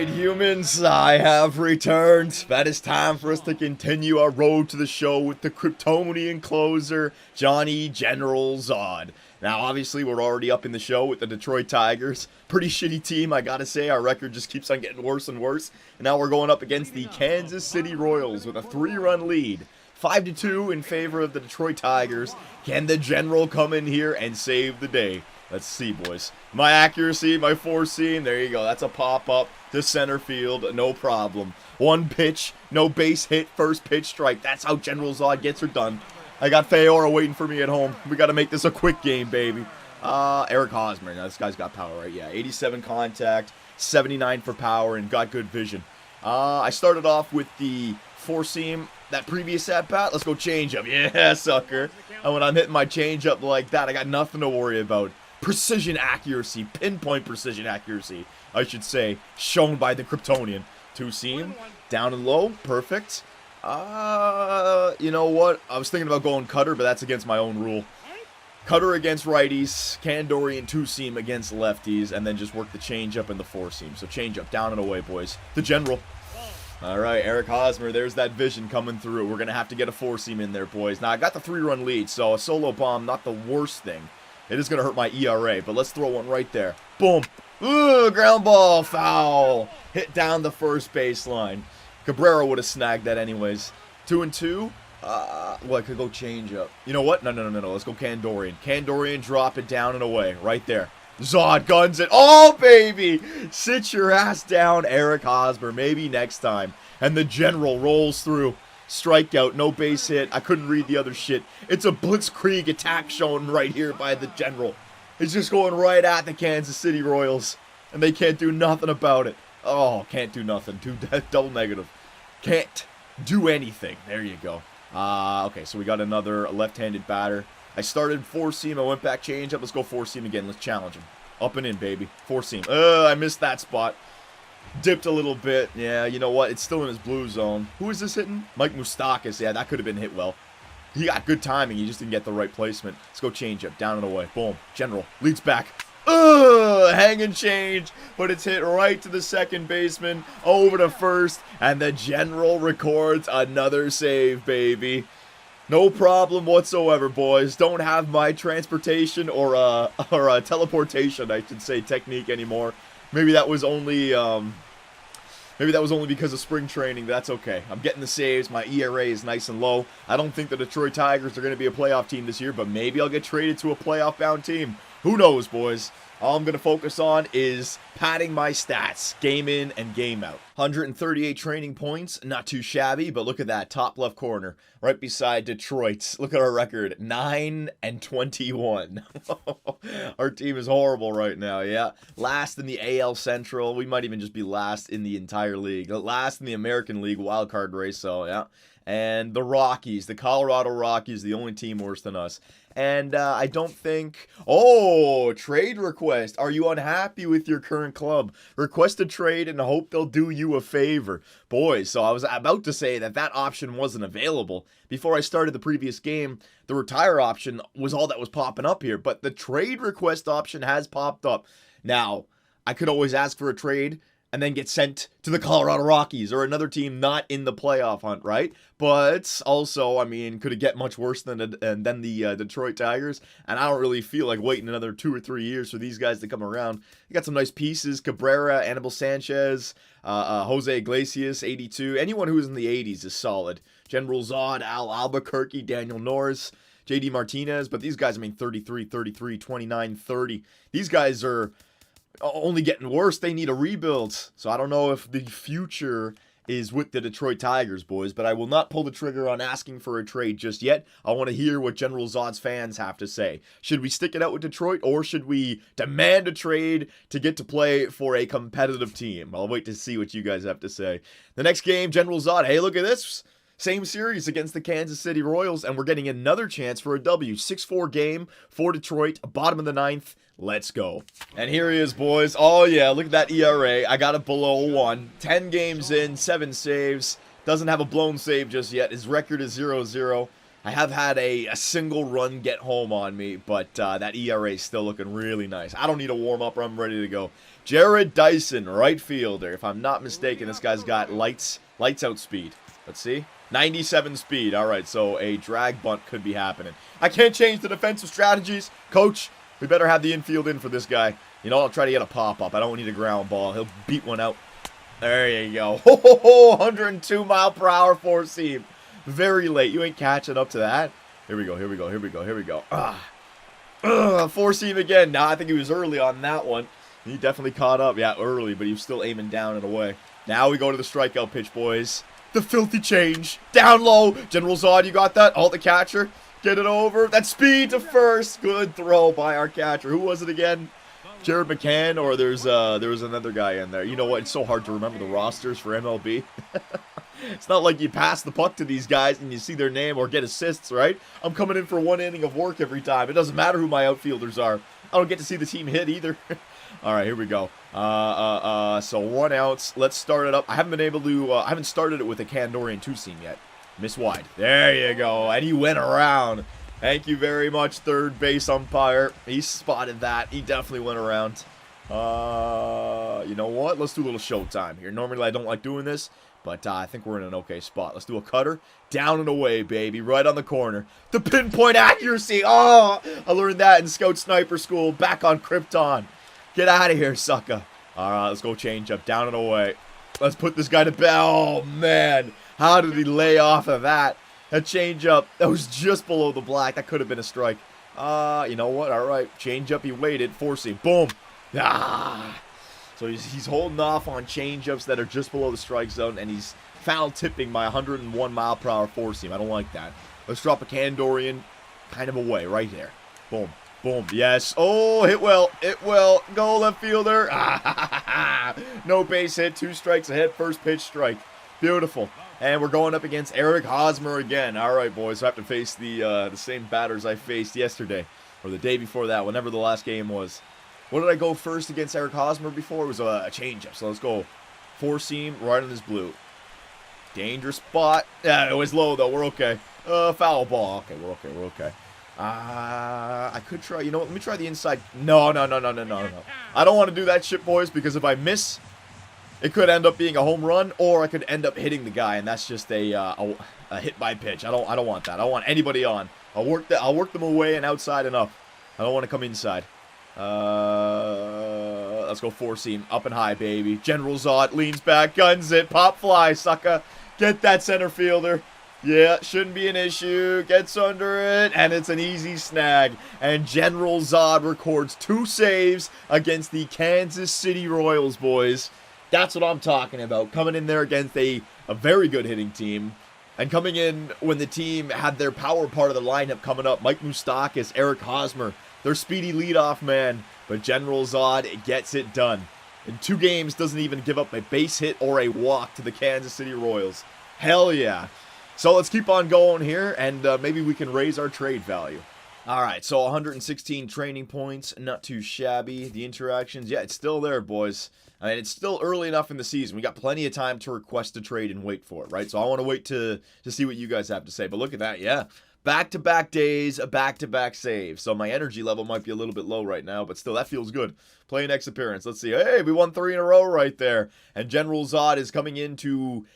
Alright, humans, I have returned. That is time for us to continue our road to the show with the Kryptonian closer, Johnny General Zod. Now, obviously, we're already up in the show with the Detroit Tigers. Pretty shitty team, I gotta say. Our record just keeps on getting worse and worse. And now we're going up against the Kansas City Royals with a 3-run lead. 5-2 in favor of the Detroit Tigers. Can the General come in here and save the day? Let's see, boys. My accuracy, my four-seam, there you go. That's a pop-up to center field, no problem. One pitch, no base hit, first pitch strike. That's how General Zod gets her done. I got Feora waiting for me at home. We got to make this a quick game, baby. Eric Hosmer. Now, this guy's got power, right? Yeah, 87 contact, 79 for power, and got good vision. I started off with the four-seam. That previous at-bat, let's go change-up. Yeah, sucker. And when I'm hitting my change-up like that, I got nothing to worry about. Precision accuracy, pinpoint precision accuracy, I should say, shown by the Kryptonian. Two-seam, down and low, perfect. You know what? I was thinking about going cutter, but that's against my own rule. Cutter against righties, Kandorian two-seam against lefties, and then just work the change-up and the four-seam. So change-up, down and away, boys. The General. All right, Eric Hosmer, there's that vision coming through. We're going to have to get a four-seam in there, boys. Now, I got the 3-run lead, so a solo bomb, not the worst thing. It is going to hurt my ERA, but let's throw one right there. Boom. Ooh, ground ball, foul. Hit down the first baseline. Cabrera would have snagged that anyways. 2-2. Well, I could go change up. You know what? No. Let's go Kandorian. Kandorian, drop it down and away. Right there. Zod guns it. Oh, baby. Sit your ass down, Eric Hosmer. Maybe next time. And the General rolls through. Strikeout, no base hit. I couldn't read the other shit. It's a blitzkrieg attack shown right here by the General. He's just going right at the Kansas City Royals. And they can't do nothing about it. Oh, can't do nothing. Double negative. Can't do anything. There you go. Okay, so we got another left-handed batter. I started four-seam. I went back change-up. Let's go four-seam again. Let's challenge him. Up and in, baby. Four-seam. I missed that spot. Dipped a little bit. Yeah, you know what? It's still in his blue zone. Who is this hitting? Mike Moustakas. Yeah, that could have been hit well. He got good timing. He just didn't get the right placement. Let's go change up. Down and away. Boom. General leads back. Hang and change. But it's hit right to the second baseman. Over to first. And the General records another save, baby. No problem whatsoever, boys. Don't have my transportation or teleportation, I should say, technique anymore. Maybe that was only because of spring training. That's okay. I'm getting the saves. My ERA is nice and low. I don't think the Detroit Tigers are going to be a playoff team this year, but maybe I'll get traded to a playoff-bound team. Who knows, boys? All I'm going to focus on is padding my stats, game in and game out. 138 training points, not too shabby, but look at that, top left corner, right beside Detroit. Look at our record, 9-21. Our team is horrible right now, yeah. Last in the AL Central, we might even just be last in the entire league. Last in the American League wildcard race, so yeah. And the Rockies, the Colorado Rockies, the only team worse than us. And I don't think... Oh, trade request. Are you unhappy with your current club? Request a trade and hope they'll do you a favor. Boys, so I was about to say that option wasn't available. Before I started the previous game, the retire option was all that was popping up here. But the trade request option has popped up. Now, I could always ask for a trade and then get sent to the Colorado Rockies or another team not in the playoff hunt, right? But also, I mean, could it get much worse than the Detroit Tigers? And I don't really feel like waiting another 2 or 3 years for these guys to come around. You got some nice pieces: Cabrera, Anibal Sanchez, Jose Iglesias, 82. Anyone who's in the 80s is solid. General Zod, Al Albuquerque, Daniel Norris, JD Martinez. But these guys, I mean, 33, 33, 29, 30. These guys are only getting worse. They need a rebuild. So I don't know if the future is with the Detroit Tigers, boys, but I will not pull the trigger on asking for a trade just yet. I want to hear what General Zod's fans have to say. Should we stick it out with Detroit, or should we demand a trade to get to play for a competitive team? I'll wait to see what you guys have to say. The next game, General Zod, hey, look at this. Same series against the Kansas City Royals, and we're getting another chance for a W. 6-4 game for Detroit, bottom of the ninth. Let's go. And here he is, boys. Oh, yeah, look at that ERA. I got it below 1. 10 games in, 7 saves. Doesn't have a blown save just yet. His record is 0-0. I have had a single run get home on me, but that ERA is still looking really nice. I don't need a warm-up or I'm ready to go. Jared Dyson, right fielder. If I'm not mistaken, this guy's got lights out speed. Let's see. 97 speed. All right, so a drag bunt could be happening. I can't change the defensive strategies. Coach, we better have the infield in for this guy. You know, I'll try to get a pop-up. I don't need a ground ball. He'll beat one out. There you go. Ho, ho, ho, 102 mile per hour four-seam. Very late. You ain't catching up to that. Here we go. Here we go. Here we go. Here we go. Four-seam again. Now, I think he was early on that one. He definitely caught up. Yeah, early, but he was still aiming down and away. Now we go to the strikeout pitch, boys. The filthy change. Down low. General Zod, you got that? Halt the catcher. Get it over. That speed to first. Good throw by our catcher. Who was it again? Jared McCann, or there was another guy in there. You know what? It's so hard to remember the rosters for MLB. It's not like you pass the puck to these guys and you see their name or get assists, right? I'm coming in for one inning of work every time. It doesn't matter who my outfielders are. I don't get to see the team hit either. All right, here we go. So 1 ounce. Let's start it up. I haven't been able to. I haven't started it with a Kandorian two-seam yet. Miss wide. There you go. And he went around. Thank you very much, third base umpire. He spotted that. He definitely went around. You know what? Let's do a little showtime here. Normally, I don't like doing this, but I think we're in an okay spot. Let's do a cutter. Down and away, baby. Right on the corner. The pinpoint accuracy. Oh, I learned that in Scout Sniper School. Back on Krypton. Get out of here, sucker. All right, let's go change up. Down and away. Let's put this guy to bed. Oh, man. How did he lay off of that? A change up. That was just below the black. That could have been a strike. You know what? All right. Change up. He waited. Four-seam. Boom. Ah. So he's holding off on change-ups that are just below the strike zone, and he's foul tipping my 101 mile per hour four-seam. I don't like that. Let's drop a Kandorian kind of away right there. Boom. Boom. Yes. Oh, hit well. Hit well. Go left fielder. No base hit. 2 strikes ahead. First pitch strike. Beautiful. And we're going up against Eric Hosmer again. All right, boys. I have to face the same batters I faced yesterday or the day before that, whenever the last game was. What did I go first against Eric Hosmer before? It was a changeup. So let's go four-seam right on this blue. Dangerous spot. Yeah, it was low, though. We're okay. Foul ball. Okay, we're okay. We're okay. I could try. You know what? Let me try the inside. No. I don't want to do that shit, boys, because if I miss, it could end up being a home run, or I could end up hitting the guy, and that's just a hit by pitch. I don't want that. I don't want anybody on. I'll work them away and outside and up. I don't want to come inside. Let's go four-seam. Up and high, baby. General Zod leans back, guns it. Pop fly, sucker. Get that center fielder. Yeah, shouldn't be an issue. Gets under it, and it's an easy snag. And General Zod records 2 saves against the Kansas City Royals, boys. That's what I'm talking about. Coming in there against a very good hitting team. And coming in when the team had their power part of the lineup coming up. Mike Moustakas, Eric Hosmer, their speedy leadoff man. But General Zod gets it done. In 2 games, doesn't even give up a base hit or a walk to the Kansas City Royals. Hell yeah. So let's keep on going here, and maybe we can raise our trade value. All right, so 116 training points, not too shabby. The interactions, yeah, it's still there, boys. I mean, it's still early enough in the season. We got plenty of time to request a trade and wait for it, right? So I want to wait to see what you guys have to say. But look at that, yeah. Back-to-back days, back-to-back saves. So my energy level might be a little bit low right now, but still, that feels good. Play next appearance. Let's see. Hey, we won 3 in a row right there. And General Zod is coming in to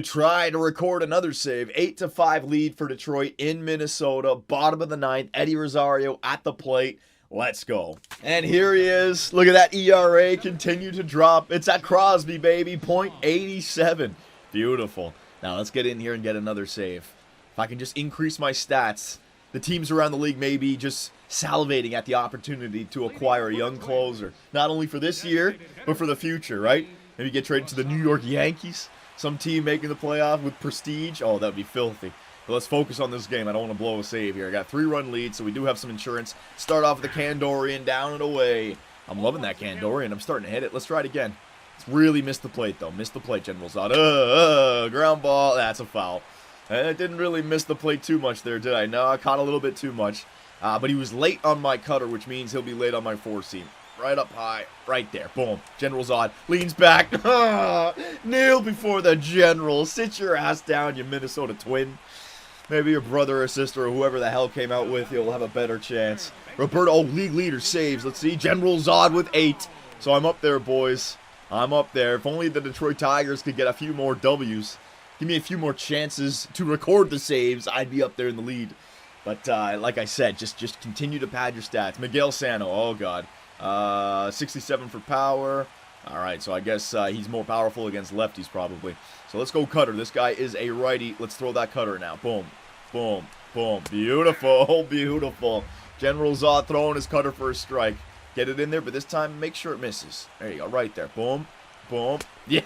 try to record another save. 8-5 lead for Detroit in Minnesota. Bottom of the 9th. Eddie Rosario at the plate. Let's go. And here he is. Look at that ERA continue to drop. It's at Crosby, baby. .87. Beautiful. Now let's get in here and get another save. If I can just increase my stats, the teams around the league may be just salivating at the opportunity to acquire a young closer. Not only for this year, but for the future, right? Maybe get traded to the New York Yankees. Some team making the playoff with prestige. Oh, that would be filthy. But let's focus on this game. I don't want to blow a save here. I got 3-run lead, so we do have some insurance. Start off with the Kandorian, down and away. I'm loving that Kandorian. I'm starting to hit it. Let's try it again. It's really missed the plate, though. Missed the plate, General Zod. Ground ball. That's a foul. And it didn't really miss the plate too much there, did I? No, I caught a little bit too much. But he was late on my cutter, which means he'll be late on my four-seam. Right up high. Right there. Boom. General Zod leans back. Kneel before the General. Sit your ass down, you Minnesota Twin. Maybe your brother or sister or whoever the hell came out with you will have a better chance. Roberto, oh, league leader saves. Let's see. General Zod with 8. So I'm up there, boys. I'm up there. If only the Detroit Tigers could get a few more W's. Give me a few more chances to record the saves. I'd be up there in the lead. But like I said, just continue to pad your stats. Miguel Sano, oh god. 67 for power. Alright, so I guess he's more powerful against lefties probably. So let's go cutter. This guy is a righty. Let's throw that cutter now. Boom. Boom. Boom. Beautiful. Beautiful. General Zod throwing his cutter for a strike. Get it in there, but this time make sure it misses. There you go. Right there. Boom. Boom. Yeah.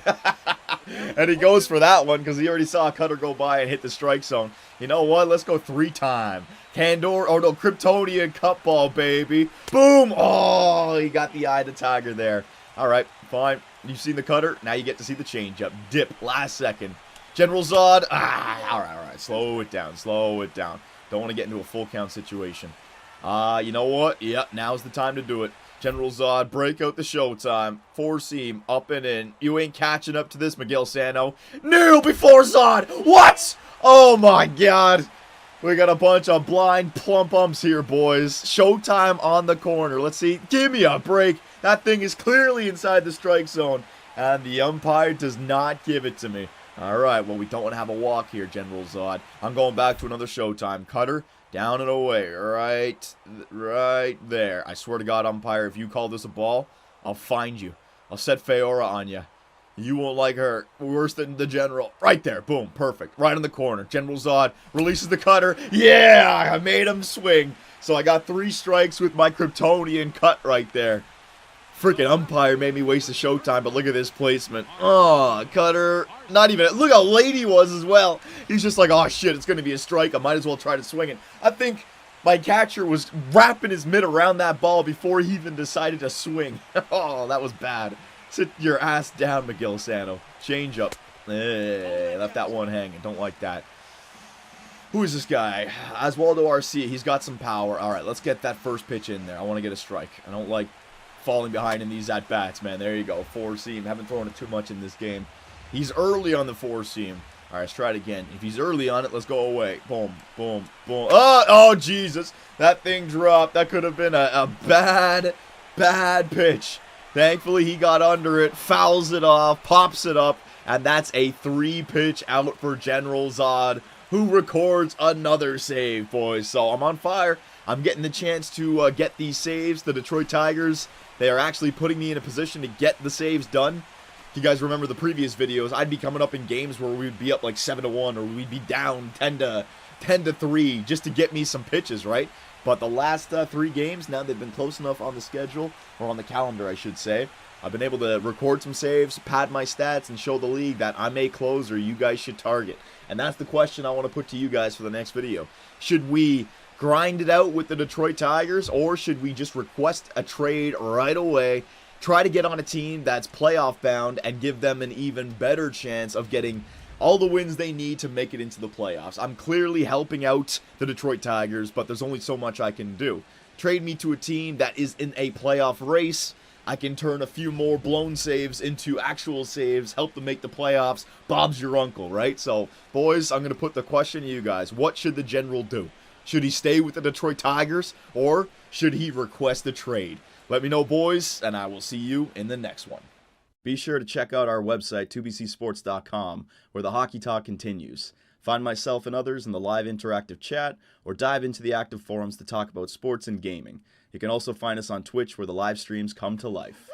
And he goes for that one because he already saw a cutter go by and hit the strike zone. You know what? Let's go 3-time. Candor, oh no, Kryptonian cup ball, baby. Boom. Oh, he got the eye of the tiger there. All right, fine. You've seen the cutter. Now you get to see the changeup. Dip, last second. General Zod. All right. Slow it down. Slow it down. Don't want to get into a full count situation. You know what? Yep, now's the time to do it. General Zod, break out the showtime. 4-seam, up and in. You ain't catching up to this, Miguel Sano. Kneel before Zod. What? Oh, my God. We got a bunch of blind plump umps here, boys. Showtime on the corner. Let's see. Give me a break. That thing is clearly inside the strike zone. And the umpire does not give it to me. All right, well, we don't want to have a walk here, General Zod. I'm going back to another showtime. Cutter. Down and away, right there. I swear to God, umpire, if you call this a ball, I'll find you. I'll set Feora on you. You won't like her. Worse than the general. Right there. Boom. Perfect. Right in the corner. General Zod releases the cutter. Yeah, I made him swing. So I got 3 strikes with my Kryptonian cut right there. Freaking umpire made me waste the showtime, but look at this placement. Oh, cutter. Not even. Look how late he was as well. He's just like, oh shit, it's going to be a strike. I might as well try to swing it. I think my catcher was wrapping his mitt around that ball before he even decided to swing. Oh, that was bad. Sit your ass down, Miguel Sano. Change up. Left that one hanging. Don't like that. Who is this guy? Oswaldo Arcia. He's got some power. All right, let's get that first pitch in there. I want to get a strike. I don't like falling behind in these at-bats, man. There you go. 4-seam. Haven't thrown it too much in this game. He's early on the 4-seam. All right, let's try it again. If he's early on it, let's go away. Boom, boom, boom. Oh, Jesus. That thing dropped. That could have been a bad, bad pitch. Thankfully, he got under it, fouls it off, pops it up, and that's a 3-pitch out for General Zod, who records another save, boys. So I'm on fire. I'm getting the chance to get these saves. The Detroit Tigers, they are actually putting me in a position to get the saves done. If you guys remember the previous videos, I'd be coming up in games where we'd be up like 7-1 or we'd be down 10-3 just to get me some pitches, right? But the last 3 games, now they've been close enough on the schedule, or on the calendar, I should say. I've been able to record some saves, pad my stats, and show the league that I'm a closer you guys should target. And that's the question I want to put to you guys for the next video. Should we grind it out with the Detroit Tigers, or should we just request a trade right away, try to get on a team that's playoff bound, and give them an even better chance of getting all the wins they need to make it into the playoffs? I'm clearly helping out the Detroit Tigers, but there's only so much I can do. Trade me to a team that is in a playoff race. I can turn a few more blown saves into actual saves, help them make the playoffs. Bob's your uncle, right? So, boys, I'm going to put the question to you guys. What should the General do? Should he stay with the Detroit Tigers, or should he request a trade? Let me know, boys, and I will see you in the next one. Be sure to check out our website, 2bcsports.com, where the hockey talk continues. Find myself and others in the live interactive chat, or dive into the active forums to talk about sports and gaming. You can also find us on Twitch, where the live streams come to life.